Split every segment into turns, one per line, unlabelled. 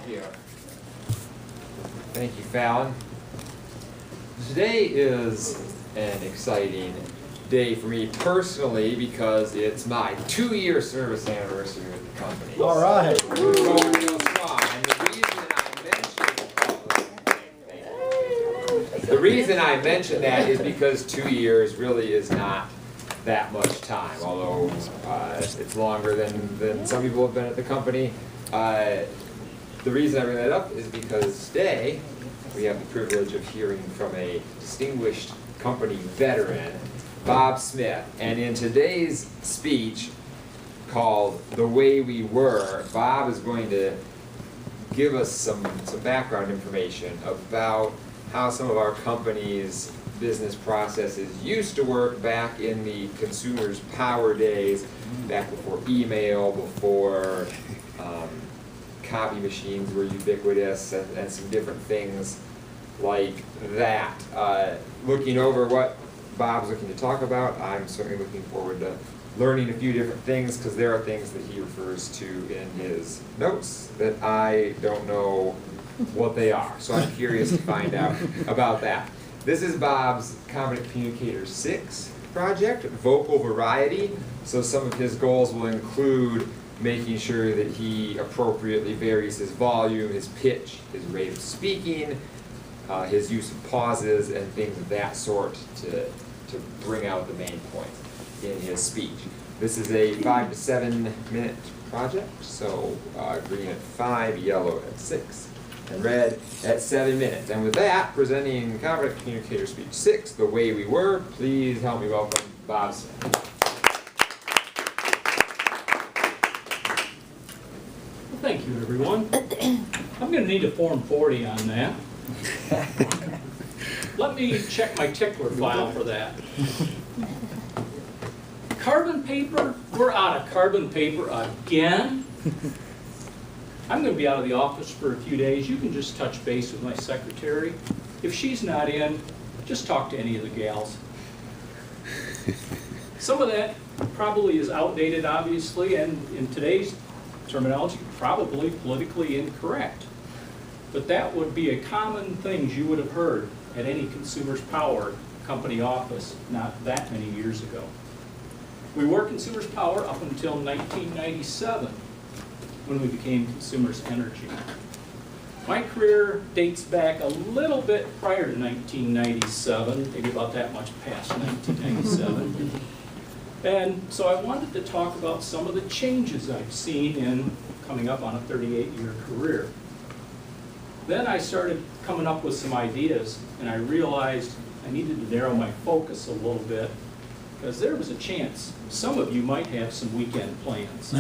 you. Thank you, Fallon. Today is an exciting day for me personally because it's my 2-year service anniversary with the company.
All right.
So we're going real strong. And the reason I mentioned that is because 2 years really is not that much time, although it's longer than some people have been at the company. The reason I bring that up is because today we have the privilege of hearing from a distinguished company veteran, Bob Smith. And in today's speech called The Way We Were, Bob is going to give us some background information about how some of our company's business processes used to work back in the consumer's power days, back before email, before copy machines were ubiquitous, and some different things like that. Looking over what Bob's looking to talk about, I'm certainly looking forward to learning a few different things, because there are things that he refers to in his notes that I don't know what they are. So I'm curious to find out about that. This is Bob's Communicator 6 project, vocal variety. So some of his goals will include making sure that he appropriately varies his volume, his pitch, his rate of speaking, his use of pauses, and things of that sort to bring out the main point in his speech. This is a 5 to 7 minute project, so green at 5, yellow at 6, and red at 7 minutes. And with that, presenting Communicator Speech 6, The Way We Were, please help me welcome Bob Smith.
Thank you, everyone. I'm going to need a Form 40 on that. Let me check my tickler file for that. Carbon paper? We're out of carbon paper again? I'm going to be out of the office for a few days. You can just touch base with my secretary. If she's not in, just talk to any of the gals. Some of that probably is outdated, obviously, and in today's terminology, probably politically incorrect. But that would be a common thing you would have heard at any Consumers Power company office not that many years ago. We were Consumers Power up until 1997, when we became Consumers Energy. My career dates back a little bit prior to 1997, maybe about that much past 1997. And so I wanted to talk about some of the changes I've seen in coming up on a 38-year career. Then I started coming up with some ideas, and I realized I needed to narrow my focus a little bit, because there was a chance some of you might have some weekend plans.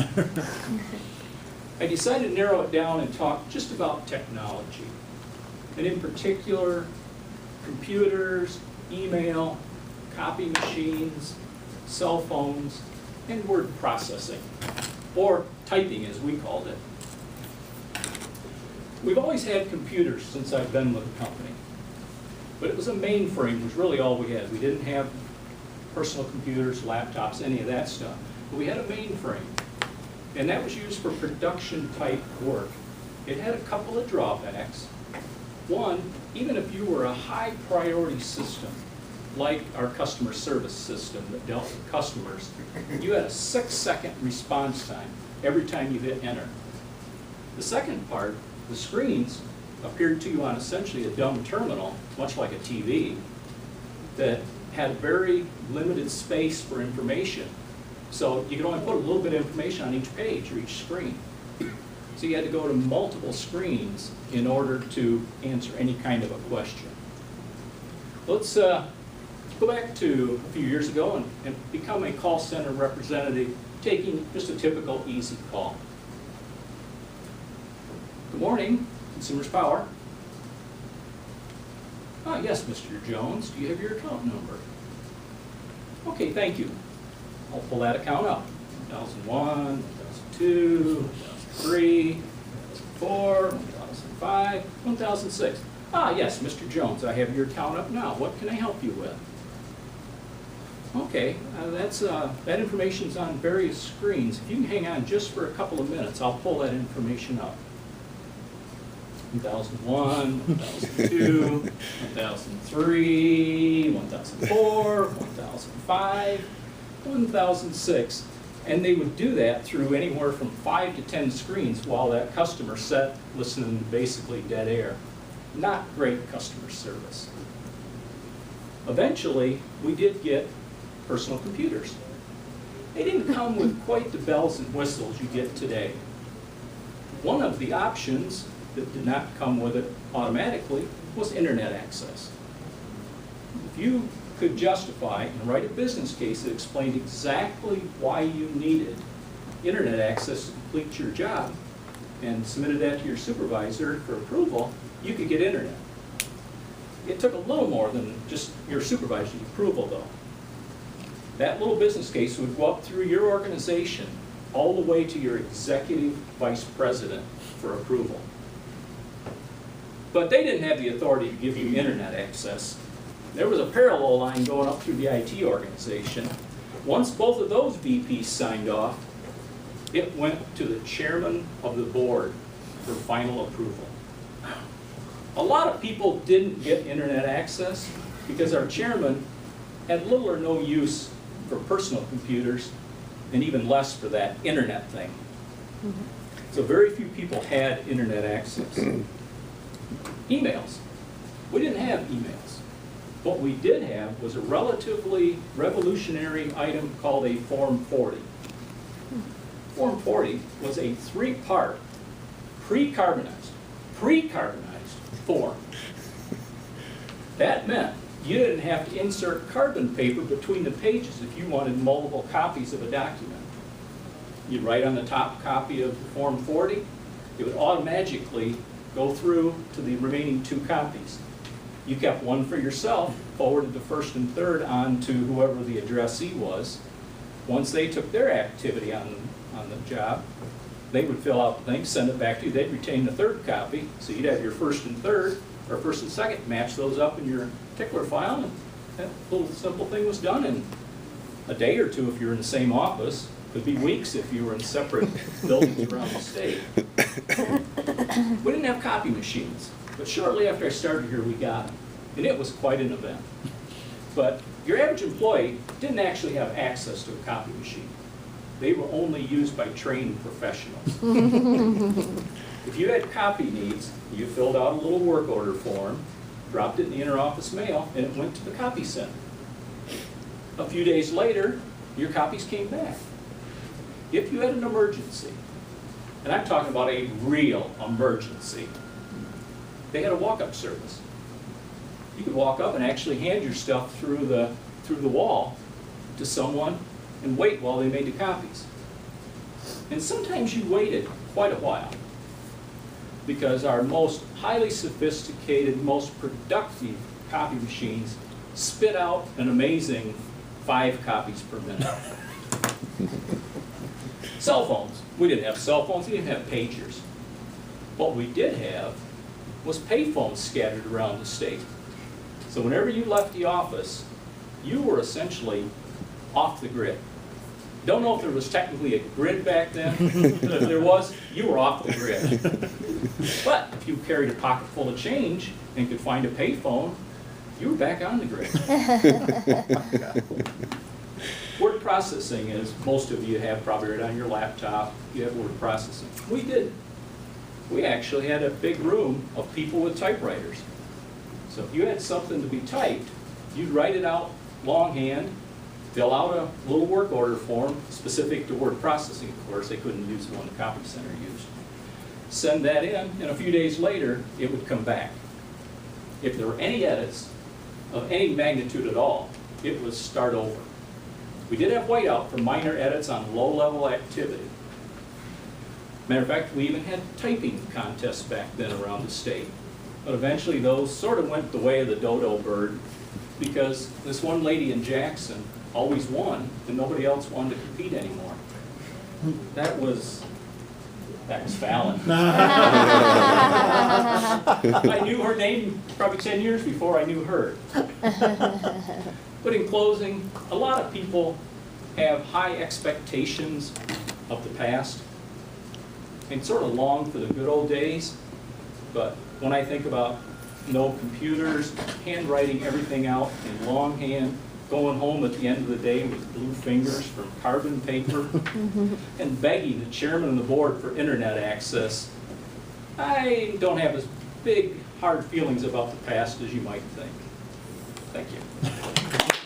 I decided to narrow it down and talk just about technology, and in particular, computers, email, copy machines, cell phones, and word processing, or typing as we called it. We've always had computers since I've been with the company, but it was a mainframe was really all we had. We didn't have personal computers, laptops, any of that stuff, but we had a mainframe, and that was used for production type work. It had a couple of drawbacks. One, even if you were a high priority system, like our customer service system that dealt with customers, you had a 6-second response time every time you hit enter. The second part, the screens appeared to you on essentially a dumb terminal, much like a TV, that had very limited space for information. So you could only put a little bit of information on each page or each screen. So you had to go to multiple screens in order to answer any kind of a question. Let's go back to a few years ago and become a call center representative, taking just a typical easy call. Good morning, Consumers Power. Yes, Mr. Jones, do you have your account number? Okay, thank you. I'll pull that account up. 2001, 2002, 2003, 2004, 2005, 2006. Yes, Mr. Jones, I have your account up now. What can I help you with? Okay, that information's on various screens. If you can hang on just for a couple of minutes, I'll pull that information up. 1001, 1002, 1003, 1004, 1005, 1006. And they would do that through anywhere from 5 to 10 screens while that customer sat listening to basically dead air. Not great customer service. Eventually, we did get personal computers. They didn't come with quite the bells and whistles you get today. One of the options that did not come with it automatically was internet access. If you could justify and write a business case that explained exactly why you needed internet access to complete your job and submitted that to your supervisor for approval, you could get internet. It took a little more than just your supervisor's approval, though. That little business case would go up through your organization all the way to your executive vice president for approval. But they didn't have the authority to give you internet access. There was a parallel line going up through the IT organization. Once both of those VPs signed off, it went to the chairman of the board for final approval. A lot of people didn't get internet access because our chairman had little or no use for personal computers and even less for that internet thing. So very few people had internet access. Emails. We didn't have emails. What we did have was a relatively revolutionary item called a Form 40. Form 40 was a 3-part pre-carbonized form. That meant you didn't have to insert carbon paper between the pages if you wanted multiple copies of a document. You'd write on the top copy of the Form 40, it would automatically go through to the remaining 2 copies. You kept one for yourself, forwarded the first and third on to whoever the addressee was. Once they took their activity on the job, they would fill out the thing, send it back to you. They'd retain the 3rd copy, so you'd have your first and third, or first and second, match those up in your particular file, and that little simple thing was done in a day or 2 if you were in the same office. Could be weeks if you were in separate buildings around the state. We didn't have copy machines, but shortly after I started here, we got them, and it was quite an event. But your average employee didn't actually have access to a copy machine. They were only used by trained professionals. If you had copy needs, you filled out a little work order form, dropped it in the interoffice mail, and it went to the copy center. A few days later, your copies came back. If you had an emergency, and I'm talking about a real emergency, they had a walk-up service. You could walk up and actually hand your stuff through the wall to someone and wait while they made the copies. And sometimes you waited quite a while because our most highly sophisticated, most productive copy machines spit out an amazing 5 copies per minute. Cell phones. We didn't have cell phones, we didn't have pagers. What we did have was payphones scattered around the state. So whenever you left the office, you were essentially off the grid. Don't know if there was technically a grid back then, but if there was, you were off the grid. But if you carried a pocket full of change and could find a payphone, you were back on the grid. Word processing, as most of you have probably right on your laptop, you have word processing. We did. We actually had a big room of people with typewriters. So if you had something to be typed, you'd write it out longhand, fill out a little work order form specific to word processing, of course. They couldn't use the one the copy center used. Send that in, and a few days later, it would come back. If there were any edits of any magnitude at all, it was start over. We did have whiteout for minor edits on low-level activity. Matter of fact, we even had typing contests back then around the state. But eventually those sort of went the way of the dodo bird because this one lady in Jackson always won and nobody else wanted to compete anymore. That was Fallon. I knew her name probably 10 years before I knew her. But in closing, a lot of people have high expectations of the past and sort of long for the good old days. But when I think about no computers, handwriting everything out in longhand, going home at the end of the day with blue fingers from carbon paper, and begging the chairman and the board for internet access, I don't have as big, hard feelings about the past as you might think. Thank you.